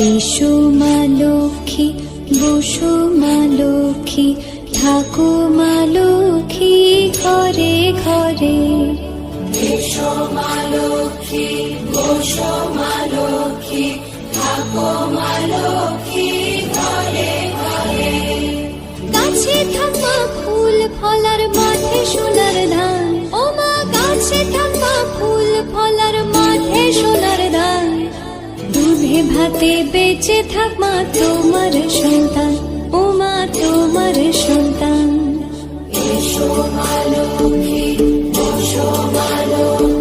এসো মা লক্ষ্মী, বসো মা লক্ষ্মী, থাকো মা লক্ষ্মী ঘরে ঘরে। এসো মা লক্ষ্মী, বসো মা লক্ষ্মী, থাকো মা লক্ষ্মী ঘরে ঘরে। গাছে থাকা ফুল ফলার মাঠে সোনার ধান, ও মা গাছে থাকা ফুল ফলার মাঠে সোনার ধান। দুধে ভাতে বেঁচে থাক মা তোমার সন্তান, ও মা তোমার সন্তান। এসো মা লক্ষ্মী, বসো মা লক্ষ্মী,